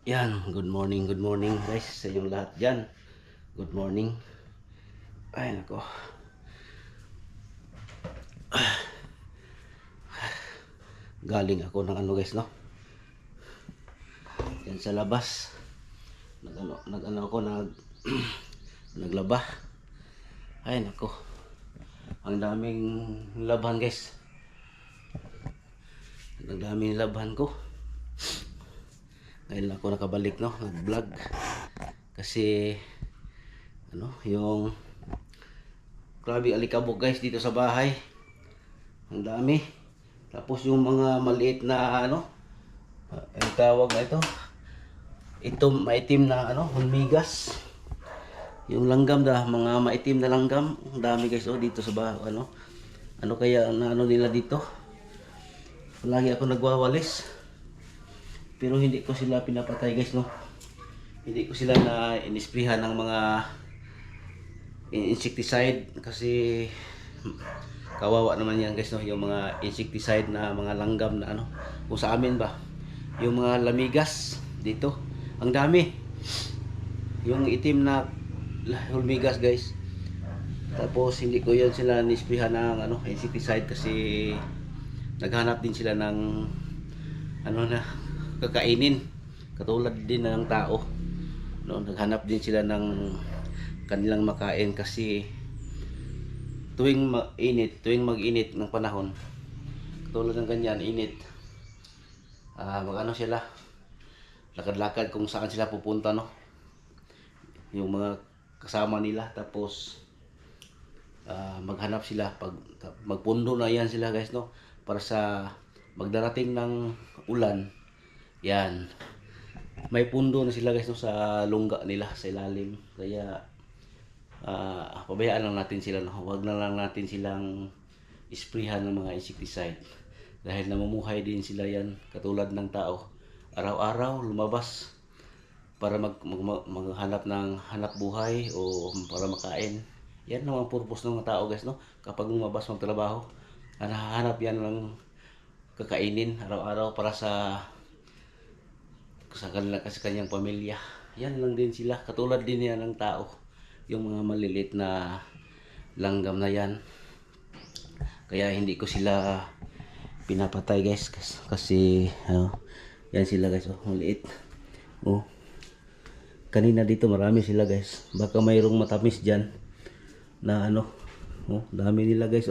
Yan, good morning guys sa inyong lahat dyan. Good morning. Ay nako, galing ako ng ano guys, no? Yan sa labas. Nag-ano ako, naglaba. Ay nako, ang daming laban guys. Ang daming laban ko. Ngayon ako nakabalik, no? Nag-vlog. Kasi ano, yung grabe alikabok guys dito sa bahay. Ang dami. Tapos yung mga maliit na ano, ang tawag na ito maitim na ano, hulmigas. Yung langgam mga maitim na langgam. Ang dami guys dito sa bahay, ano. Ano kaya na ano nila dito? Lagi ako nagwawalis. Pero hindi ko sila pinapatay guys, no. Hindi ko sila na inisprihan ng mga insecticide kasi kawawa naman yan guys, no, yung mga insecticide na mga langgam na ano. Kung sa amin ba, yung mga lamigas dito, ang dami. Yung itim na hulmigas guys. Tapos hindi ko yan sila nisprihan ng ano, insecticide kasi naghanap din sila ng ano na kakainin. Katulad din ng tao. No, naghanap din sila ng kanilang makain kasi tuwing mag-init ng panahon, tulad ng ganyan, init, mag-ano sila, lakad-lakad kung saan sila pupunta, no, yung mga kasama nila. Tapos maghanap sila pag magpundo na yan sila guys, no, para sa magdarating ng ulan. Yan, may pundo na sila guys, no, sa lungga nila sa ilalim. Kaya pabayaan lang natin sila, no? Huwag na lang natin silang isprihan ng mga insecticide dahil namumuhay din sila yan katulad ng tao. Araw-araw lumabas para maghanap ng hanap buhay o para makain. Yan naman ang purpose ng mga tao guys, no? Kapag lumabas magtrabaho, hanap yan ng kakainin araw-araw para sa kanyang pamilya. Yan lang din sila, katulad din yan ng tao. Yung mga maliliit na langgam na yan, kaya hindi ko sila pinapatay guys, kasi yan sila guys, maliit. Kanina dito marami sila guys, baka mayroong matamis dyan na ano. Dami nila guys,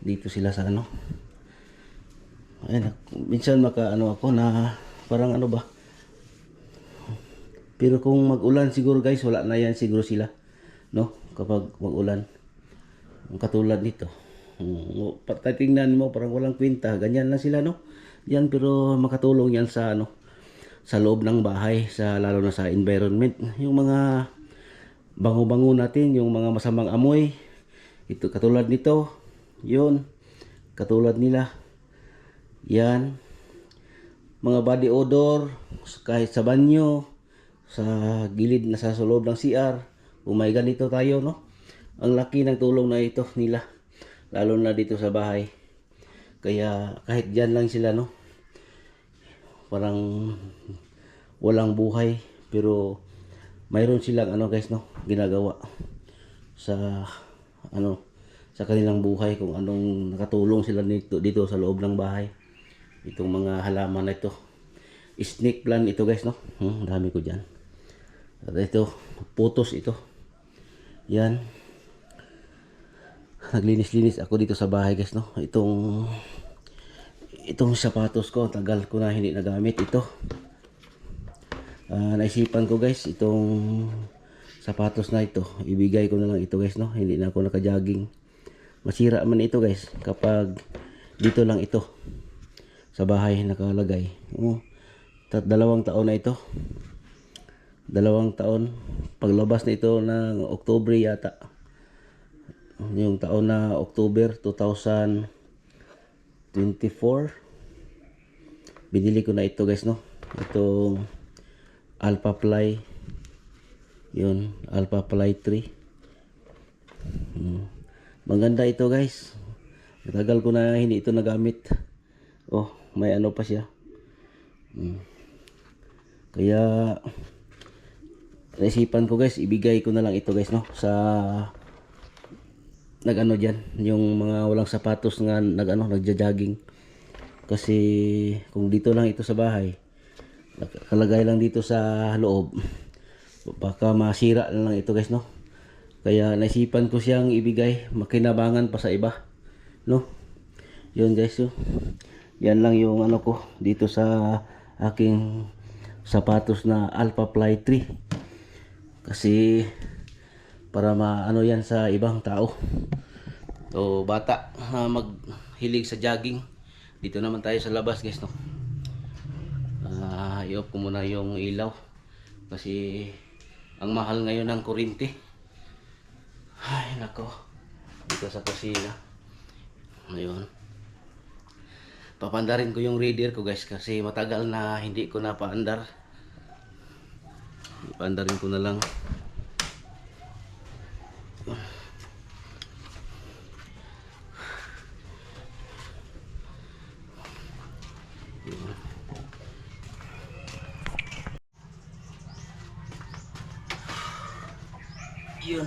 dito sila sa ano. Ayun, minsan maka ako na parang ano ba. Pero kung mag-ulan siguro guys, wala na yan siguro sila, no? Kapag mag-ulan, katulad nito, tingnan mo parang walang kwenta, ganyan lang sila, no? Yan, pero makatulong yan sa ano, sa loob ng bahay, lalo na sa environment. Yung mga bango-bango natin, yung mga masamang amoy, ito katulad nito, yun, katulad nila. Yan, mga body odor, kahit sa banyo, sa gilid na sa loob ng CR, may ganito tayo, no? Ang laki ng tulong na ito nila, lalo na dito sa bahay. Kaya kahit dyan lang sila, no, parang walang buhay, pero mayroon silang ano guys, no, ginagawa sa ano, sa kanilang buhay, kung anong nakatulong sila dito sa loob ng bahay. Itong mga halaman na ito, snake plant ito guys, no. Dami ko dyan. At ito, putos ito. Yan. Naglinis-linis ako dito sa bahay guys, no. Itong sapatos ko, tagal ko na hindi nagamit ito. Naisipan ko guys, itong sapatos na ito, ibigay ko na lang ito guys, no. Hindi na ako naka-jogging. Masira man ito guys kapag dito lang ito sa bahay nakalagay. 2 taon na ito. 2 taon. Paglabas na ito ng October yata. Yung taon na October 2024. Binili ko na ito guys, no. Itong Alpha Fly. Yun, Alpha Fly 3. Maganda ito guys. Matagal ko na hindi ito nagamit. May ano pa siya. Kaya naisipan ko guys, ibigay ko na lang ito guys, no, sa nagano diyan, yung mga walang sapatos nga nagja-jogging. Kasi kung dito lang ito sa bahay, nakalagay lang dito sa loob, baka masira na lang ito guys, no. Kaya naisipan ko siyang ibigay, makinabangan pa sa iba, no. Yun guys, so yan lang yung ano ko dito sa aking sapatos na Alpha Fly 3. Kasi para maano yan sa ibang tao o bata na maghilig sa jogging. Dito naman tayo sa labas guys, no. I-off ko muna yung ilaw kasi ang mahal ngayon ng kuryente. Ay nako, dito sa kusina. Ayun, papandarin ko yung reader ko guys kasi matagal na hindi ko na paandar. Paandarin ko na lang. Yun.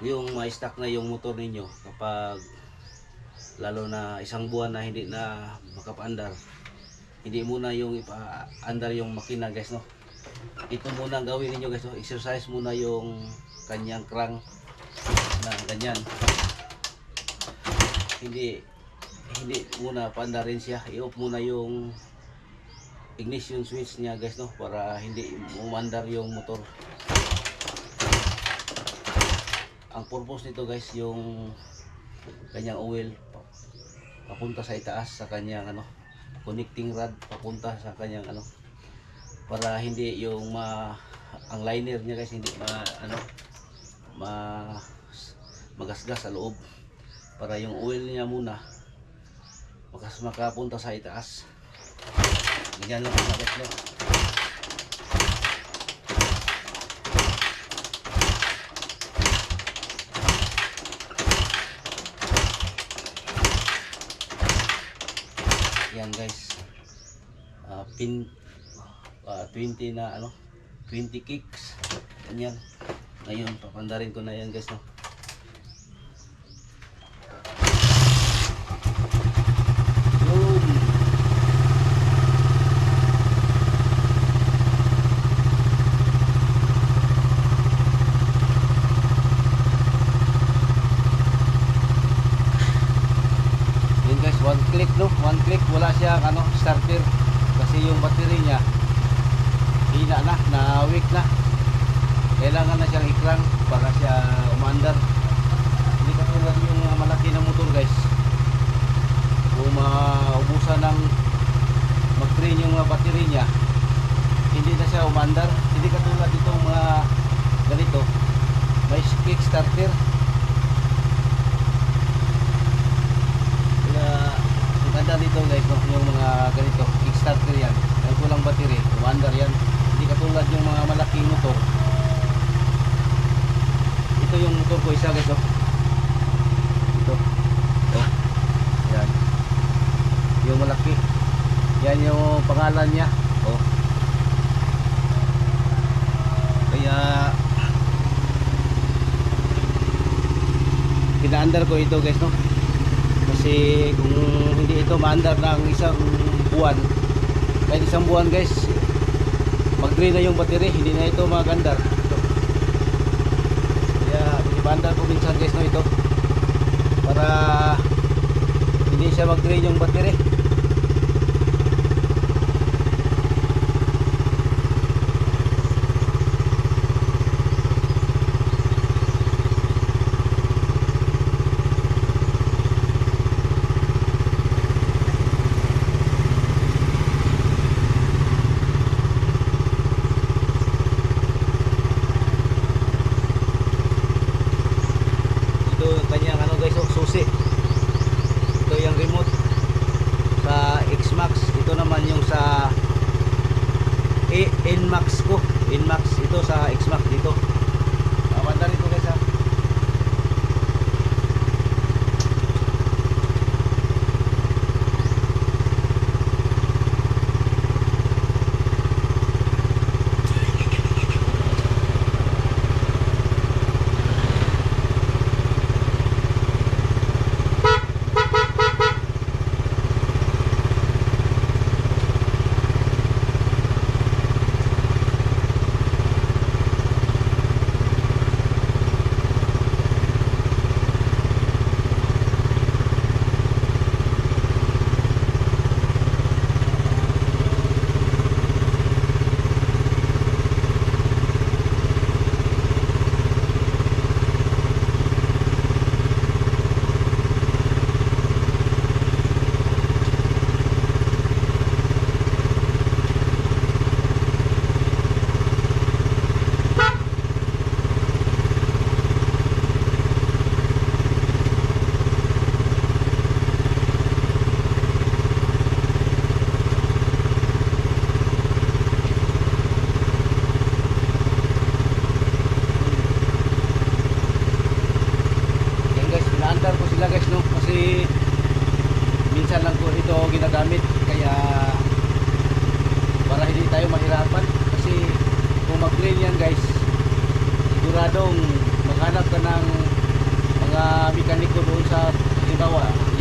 Yung ma-stack na yung motor ninyo kapag lalo na isang buwan na hindi na makapaandar, hindi muna yung ipaandar yung makina guys, no. Ito muna ang gawin ninyo guys, no. Exercise muna yung kanyang crank na ganyan. Hindi muna paandarin siya. I-off muna yung ignition switch niya guys, no, para hindi umandar yung motor. Ang purpose nito guys, yung kanyang oil papunta sa itaas sa kanyang connecting rod papunta sa kanyang para hindi yung ang liner niya guys hindi magasgas sa loob, para yung oil niya muna makapunta sa itaas. Ganyan lang guys, no. Yan guys, 20 na 20 kicks. Ganyan. Ngayon papandarin ko na yan guys, no. One click, no, one click, wala siya starter kasi yung battery niya hina na weak na, kailangan na siyang i-crank para siya umandar. Hindi katulad yung malaki na motor guys, kung maubusan ng mag-drain yung battery niya hindi na siya umandar. Hindi katulad itong mga ganito may kick starter. Ganda dito guys, no, yung mga ganito kickstarter yan, yung kulang battery umandar yan. Hindi katulad yung mga malaking motor. Ito yung motor ko isa guys, ito yan, yung malaki yan yung pangalan niya, kaya pinaandar ko ito guys, no. Kasi kung hindi ito maandar ng isang buwan, kahit isang buwan guys, mag-drain na yung battery, hindi na ito magandar. Kaya pinipandar ko minsan guys, no, ito para hindi siya mag-drain yung battery. Susi, ito yung remote sa X-Max. Ito naman yung sa N-Max ko, N-Max ito sa X-Max dito. Banda rito guys, ha.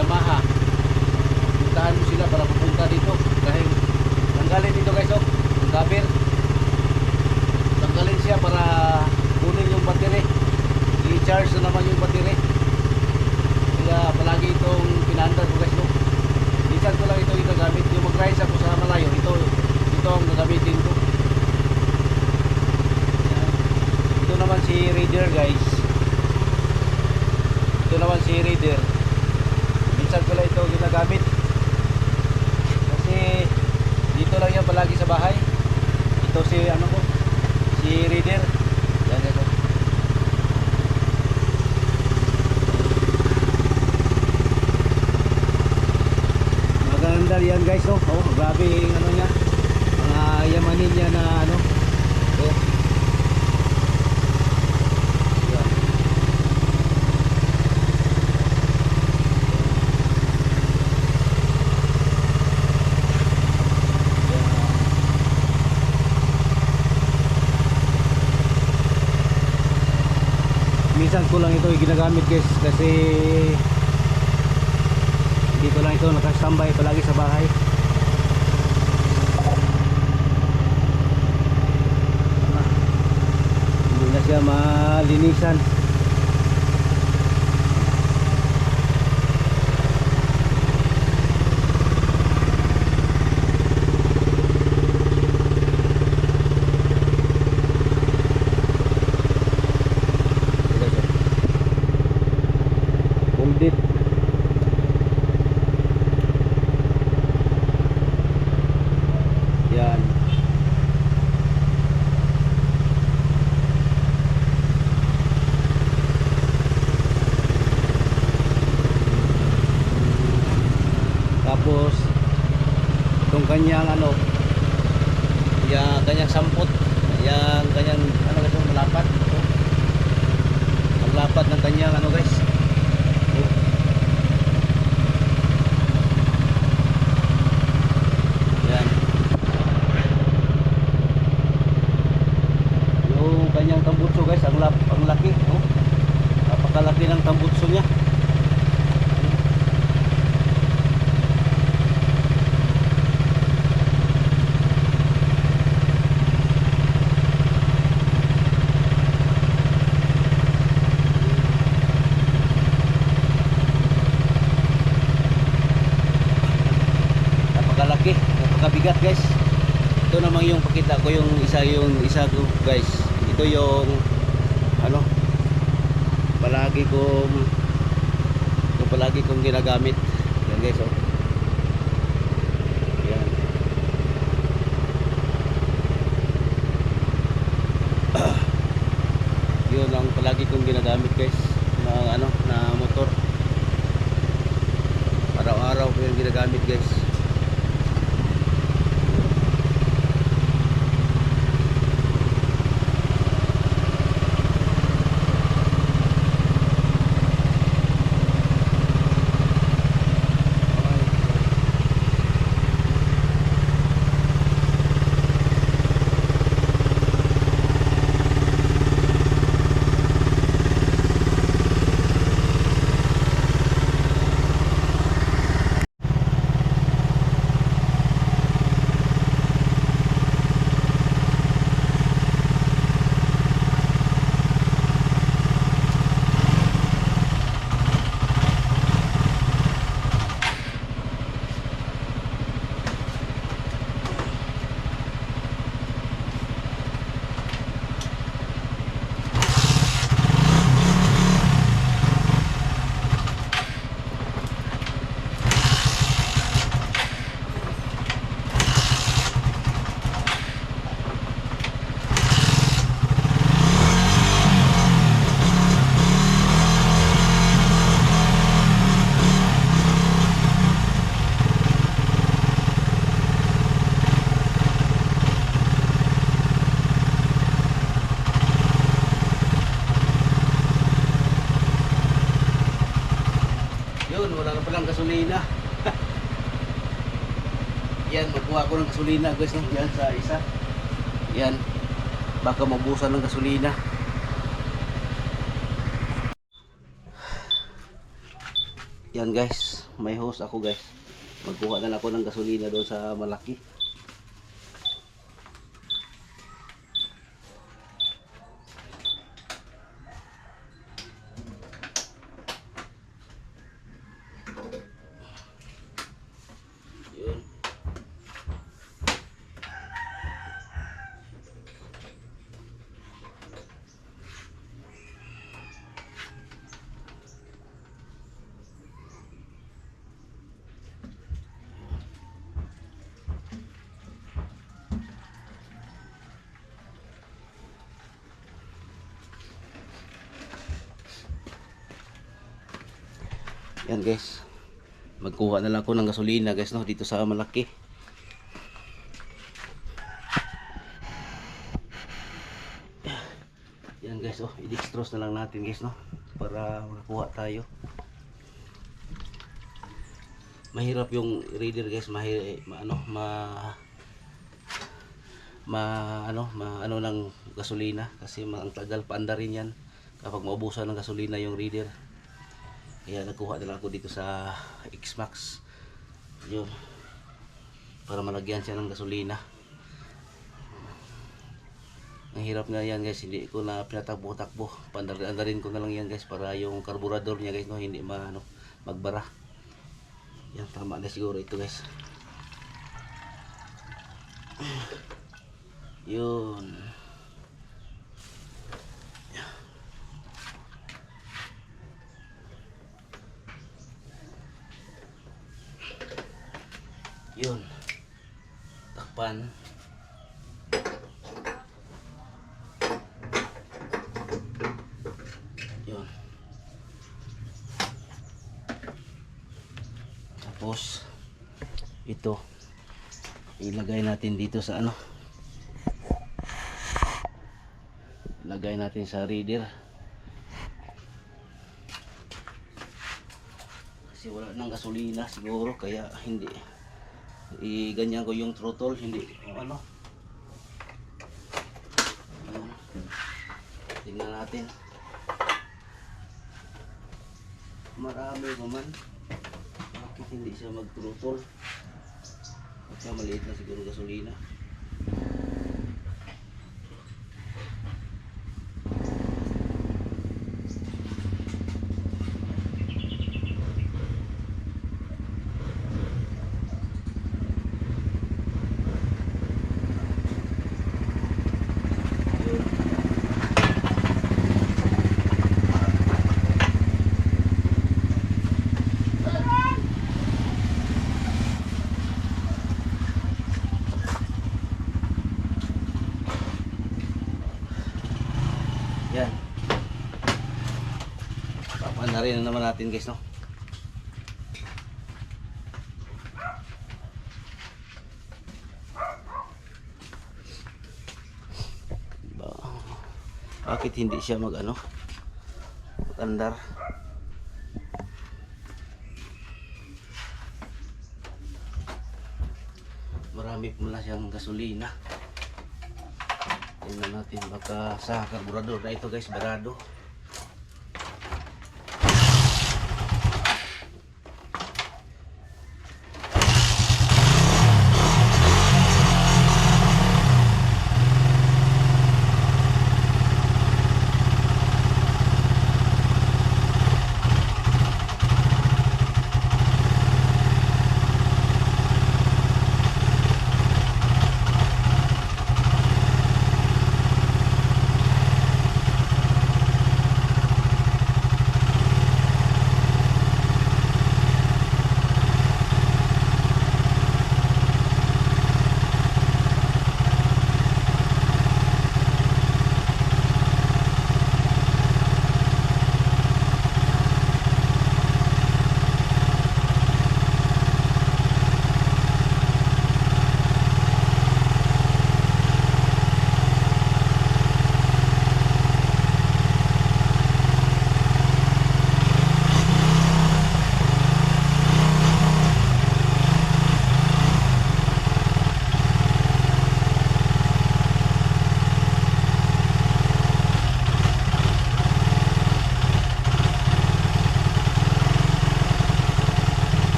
Yamaha. Puntahan mo sila para pupunta dito. Dahil tanggalin dito guys, oh. Ang cover. Tanggalin siya para kunin yung battery. I-charge na naman yung battery. Kaya palagi itong pinaandar ko guys, oh. Minsan ko lang ito ginagamit. Yung mag-rise ako sa malayo, ito ang gagamitin ko. Yan. Ito naman si Raider guys. Ito naman si Raider. Minsan ko lang ito ginagamit. Kasi dito lang yan palagi sa bahay. Ito si ano ko, si Raider. Yan ito. Maganda yan guys, oh. Oh, grabe yung ano niya. Mga yamanin niya na ano. Oh. Yan. Minsan ko lang ito ginagamit guys kasi dito lang ito nakastambay palagi sa bahay. Hindi na siya malinisan. Hold it. Yan. Tapos itong kanyang ano, yung kanyang sampot, yung kanyang ano ito, malapat. Ang lapat ng kanyang ano guys. Yan. Yung kanyang tambutso guys, ang laki, oh. Napakalaki ng tambutso niya. Napakalaki, napakabigat guys. Ito namang yung pakita ko yung isa ko guys. Ito yung ano, palagi kong ginagamit. Yan guys, oh. Yan. Yun ang palagi kong ginagamit guys, na ano, na motor. Araw-araw ko yung ginagamit guys. ng gasolina. Yan, magkuha ko ng gasolina guys, no? Yan sa isa. Yan, baka mabusan ng gasolina. Yan guys, may hose ako guys. Magkuha na lang ako ng gasolina doon sa malaki. Yun. Yan guys, magkuha na lang ako ng gasolina guys, no, dito sa malaki. Yan guys, oh, i-dextrose na lang natin guys, no, para makakuha tayo. Mahirap yung reader guys, ano ng gasolina kasi ang tagal paanda rin yan kapag maubusan ng gasolina yung reader. Kaya nagkuha na lang ako dito sa X-Max. Yun. Para malagyan siya ng gasolina. Ang hirap nga yan guys, hindi ko na pinatakbo-takbo. Pandarin ko na lang yan guys para yung karburador niya guys, no, hindi magbara. Yan, tama na siguro ito guys. Yun. Yun, takpan. Yun. Tapos ito ilagay natin dito sa ano, ilagay natin sa reader kasi wala nang gasolina siguro kaya hindi ganyan ko yung throttle, hindi ano. Tingnan natin, marami naman, bakit hindi siya mag throttle kasi maliit na siguro gasolina. Yan. Papanarin na naman natin guys, no. Bakit hindi siya mag-andar? Marami pala siyang gasolina. Tingnan natin baka sa karburador na ito guys, barado.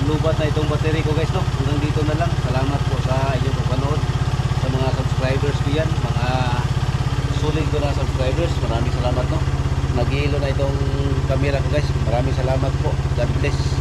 lubat na itong battery ko guys, no. Hanggang dito na lang. Salamat po sa inyong panonood, sa mga subscribers ko yan, mga sulit ko na subscribers. Maraming salamat, no. Nag-iilo na itong camera ko guys. Maraming salamat po. God bless.